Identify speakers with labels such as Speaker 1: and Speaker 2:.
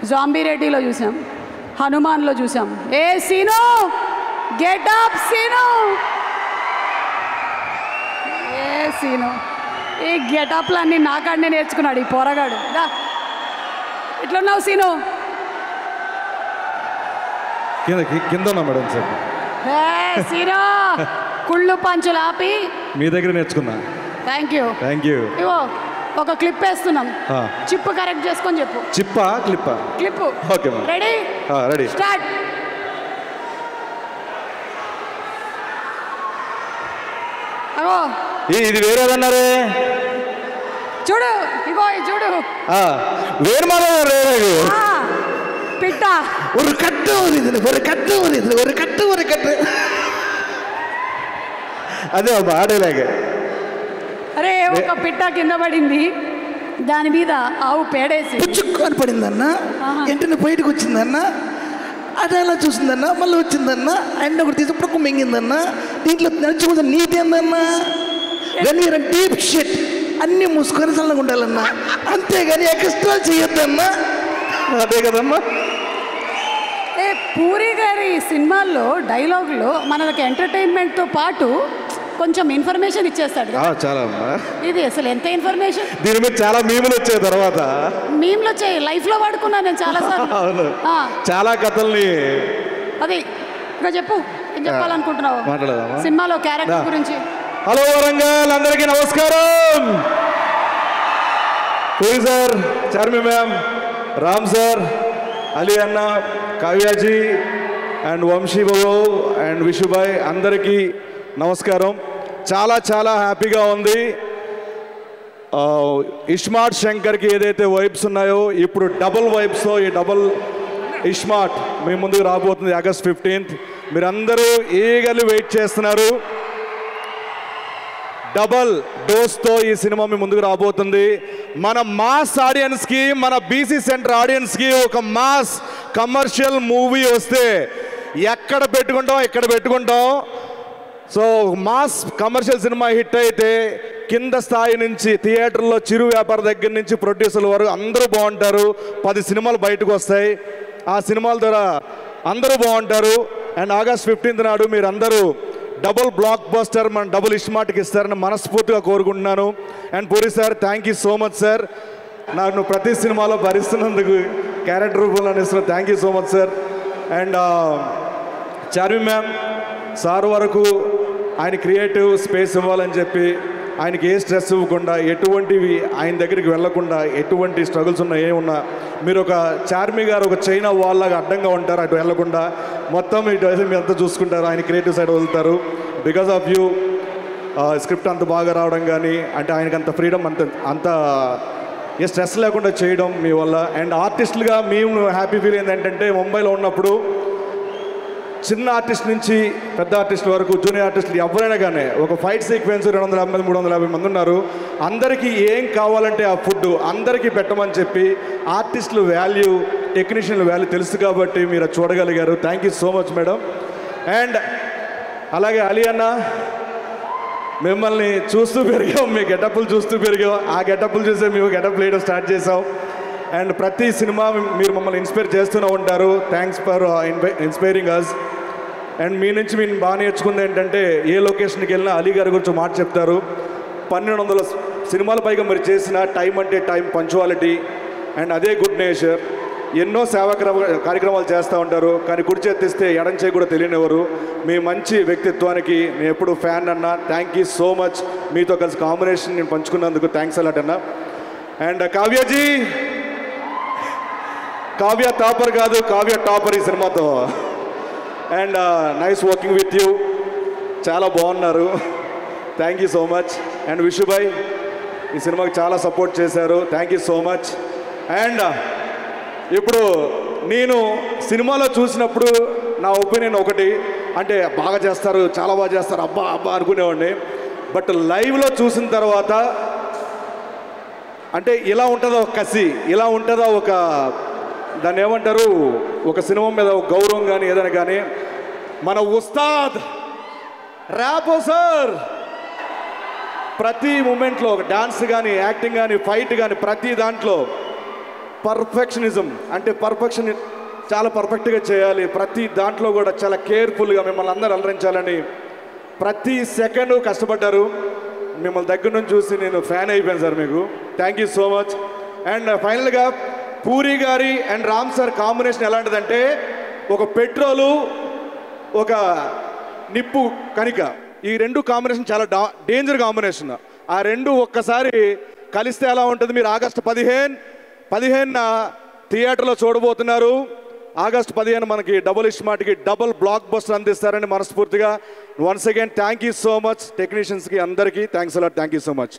Speaker 1: Zombie రెడ్డిలో చూసాం, హనుమాన్లో చూసాం. ఏ scene getup scene, ఏ scene ఈ గెటప్లన్నీ నాకాడనే నేర్చుకున్నాడు ఈ పోరగాడు. ఎట్లున్నావు సీను?
Speaker 2: కింద ఉన్నా మేడం సార్.
Speaker 1: సీను కుళ్ళు పంచులు ఆపి
Speaker 2: మీ దగ్గర నేర్చుకున్నా.
Speaker 1: Thank you. ఇవో ఒక క్లిప్ వేస్తున్నాం, చిప్పు కరెక్ట్ చేసుకొని చెప్పు.
Speaker 2: చిప్పా క్లిప్పా?
Speaker 1: Clip.
Speaker 2: Okay
Speaker 1: ready
Speaker 2: ready
Speaker 1: start. అగో
Speaker 2: ఇది వేరేదన్నారే
Speaker 1: చూడు, ఇగో చూడు
Speaker 2: వేరు
Speaker 1: పిట్ట
Speaker 2: ஒரு கட்டு ஒரு கட்டு అదే ఆడేలాగే.
Speaker 1: అరే ఒక పిట్ట కింద పడింది, దాని మీద ఆవు పేడేసి
Speaker 3: పుచ్చుకొని పడిందన్న, వెంటనే బయటకు వచ్చిందన్న, అది ఎలా చూసిందన్న, మళ్ళీ వచ్చిందన్న, ఆయన ఒకటి తీసుకుప్పుడు మింగిందన్న. దీంట్లో నడుచుకుందా నీతి ఏందన్నా, గనీర డీప్ షెట్ అన్నీ మూసుకొని చల్లగా ఉండాలన్నా, అంతేగాని ఎక్స్ట్రా చేయొద్దన్నా.
Speaker 2: అదే కదమ్మా.
Speaker 1: పూరి గారి సినిమాల్లో డైలాగులు మనకి ఎంటర్టైన్మెంట్తో పాటు కొంచెం ఇన్ఫర్మేషన్ ఇచ్చేస్తాడు.
Speaker 2: చాలా
Speaker 1: ఇది అసలు ఎంత ఇన్ఫర్మేషన్.
Speaker 2: దీని మీద చాలా మీములు వచ్చాయి, తర్వాత
Speaker 1: మీములు వచ్చాయి, లైఫ్లో వాడుకున్నాను నేను చాలా సార్లు.
Speaker 2: చాలా కథల్ని.
Speaker 1: అది ఇంకా చెప్పు, ఏం చెప్పాలనుకుంటున్నావు సినిమాలో క్యారెక్టర్ గురించి?
Speaker 2: హలో వరంగల్, అందరికీ నమస్కారం. Puri sir, Charmi ma'am, Ram sir, Ali అన్న, కావ్యాజీ అండ్ వంశీ బాబు అండ్ విషుభాయ్, అందరికీ నమస్కారం. చాలా చాలా హ్యాపీగా ఉంది. ఇస్మార్ట్ శంకర్కి ఏదైతే వైబ్స్ ఉన్నాయో ఇప్పుడు డబుల్ వైబ్స్తో ఈ డబుల్ ఇస్మార్ట్ మీ ముందుకు రాబోతుంది ఆగస్ట్ 15th. మీరందరూ ఈగర్లీ వెయిట్ చేస్తున్నారు. డబల్ డోస్తో ఈ సినిమా మీ ముందుకు రాబోతుంది. మన మాస్ ఆడియన్స్కి, మన బీసీ సెంటర్ ఆడియన్స్కి ఒక మాస్ కమర్షియల్ మూవీ వస్తే ఎక్కడ పెట్టుకుంటాం. So mass commercial cinema hit అయితే కింద స్థాయి నుంచి థియేటర్లో చిరు వ్యాపార దగ్గర నుంచి ప్రొడ్యూసర్ల వరకు అందరూ బాగుంటారు. 10 సినిమాలు బయటకు వస్తాయి. ఆ సినిమాల ద్వారా అందరూ బాగుంటారు. అండ్ ఆగస్ట్ 15th నాడు మీరు అందరూ డబుల్ బ్లాక్ బస్టర్ మన డబుల్ ఇస్మార్ట్కి ఇస్తారని మనస్ఫూర్తిగా కోరుకుంటున్నాను. And puri sir, thank you so much sir. నన్ను ప్రతి సినిమాలో భరిస్తున్నందుకు, క్యారెక్టర్ రూపంలో ఇస్తున్నా, thank you so much sir. And Charmi ma'am sir వరకు ఆయన క్రియేటివ్ స్పేస్ ఇవ్వాలని చెప్పి, ఆయనకి ఏ స్ట్రెస్ ఇవ్వకుండా, ఎటువంటివి ఆయన దగ్గరికి వెళ్లకుండా, ఎటువంటి స్ట్రగుల్స్ ఉన్నా ఏమున్నా మీరు ఒక చార్మి గారు ఒక చైనా వాల్ లాగా అడ్డంగా ఉంటారు, అటు వెళ్లకుండా మొత్తం ఇటు మీరు అంతా చూసుకుంటారు. ఆయన క్రియేటివ్ సైడ్ వదులుతారు. బికాస్ ఆఫ్ యూ స్క్రిప్ట్ అంత బాగా రావడం కానీ, అంటే ఆయనకి అంత ఫ్రీడమ్, అంత ఏ స్ట్రెస్ లేకుండా చేయడం మీ వల్ల. అండ్ ఆర్టిస్టులుగా మేము హ్యాపీ ఫీల్ ఏంటంటే, ముంబైలో ఉన్నప్పుడు చిన్న ఆర్టిస్ట్ నుంచి పెద్ద ఆర్టిస్టుల వరకు, జూనియర్ ఆర్టిస్టులు ఎవరైనా కానీ ఒక ఫైట్ సీక్వెన్స్ 250 350 మంది ఉన్నారు. అందరికీ ఏం కావాలంటే ఆ ఫుడ్ అందరికీ పెట్టమని చెప్పి ఆర్టిస్టులు వాల్యూ, టెక్నీషియన్ల వాల్యూ తెలుసు కాబట్టి మీరు చూడగలిగారు. Thank you so much madam. And అలాగే అలీ అన్న, మిమ్మల్ని చూస్తూ పెరిగాం, మీ గెటప్లు చూస్తూ పెరిగాం. ఆ గెటప్లు చూసే మేము గెటప్ వేయడం స్టార్ట్ చేసాం. అండ్ ప్రతి సినిమా మీరు మమ్మల్ని ఇన్స్పైర్ చేస్తూనే ఉంటారు. Thanks for inspiring us. And మీ నుంచి మేము బాగా నేర్చుకుంది ఏంటంటే, ఏ లొకేషన్కి వెళ్ళినా అలీ గారి గురించి మాట చెప్తారు. 1200 సినిమాల పైగా మీరు చేసిన టైం అంటే టైం, పంచువాలిటీ అండ్ అదే గుడ్ నేచర్. ఎన్నో సేవా కార్యక్రమాలు చేస్తూ ఉంటారు, కానీ కుడి చేతిస్తే ఎడం చేయి కూడా తెలియనివ్వరు. మీ మంచి వ్యక్తిత్వానికి నేను ఎప్పుడు ఫ్యాన్ అన్న. Thank you so much. మీతో కలిసి కాంబినేషన్ నేను పంచుకున్నందుకు థ్యాంక్స్ అలాట్ అన్న. అండ్ కావ్యాజీ, కావ్య టాపర్ కాదు, కావ్య టాపర్ ఈ సినిమాతో. And nice working with you, చాలా బాగున్నారు. Thank you so much. And Vishu bhai ఈ సినిమాకి చాలా సపోర్ట్ చేశారు. Thank you so much. And ఇప్పుడు నేను సినిమాలో చూసినప్పుడు నా ఒపీనియన్ ఒకటి, అంటే బాగా చేస్తారు, చాలా బాగా చేస్తారు, అబ్బా అబ్బా అనుకునేవాడిని. బట్ లైవ్లో చూసిన తర్వాత అంటే ఇలా ఉంటుందా ఒక కసి, ఇలా ఉంటుందా ఒక, దాన్ని ఏమంటారు, ఒక సినిమా మీద ఒక గౌరవం కానీ ఏదైనా కానీ. మన ఉస్తాద్ ర్యాపో సార్ ప్రతి మూమెంట్లో ఒక డాన్స్ కానీ, యాక్టింగ్ కానీ, ఫైట్ కానీ, ప్రతి దాంట్లో పర్ఫెక్షనిజం అంటే పర్ఫెక్షన్ చాలా పర్ఫెక్ట్గా చేయాలి, ప్రతి దాంట్లో కూడా చాలా కేర్ఫుల్గా మిమ్మల్ని అందరూ అలరించాలని ప్రతి సెకండ్ కష్టపడ్డారు. మిమ్మల్ని దగ్గర నుంచి చూసి నేను ఫ్యాన్ అయిపోయాను సార్, మీకు thank you so much. And ఫైనల్గా పూరి గారి అండ్ రామ్ సార్ కాంబినేషన్ ఎలాంటిదంటే ఒక పెట్రోలు ఒక నిప్పు కణిక, ఈ రెండు కాంబినేషన్ చాలా డేంజర్ కాంబినేషన్. ఆ రెండు ఒక్కసారి కలిస్తే ఎలా ఉంటుంది మీరు ఆగస్టు 15న థియేటర్లో చూడబోతున్నారు. ఆగస్టు 15 మనకి డబుల్ ఇస్మార్ట్కి డబుల్ బ్లాక్ బస్టర్ అందిస్తారని మనస్ఫూర్తిగా once again thank you so much. టెక్నీషియన్స్కి అందరికీ thanks a lot, thank you so much.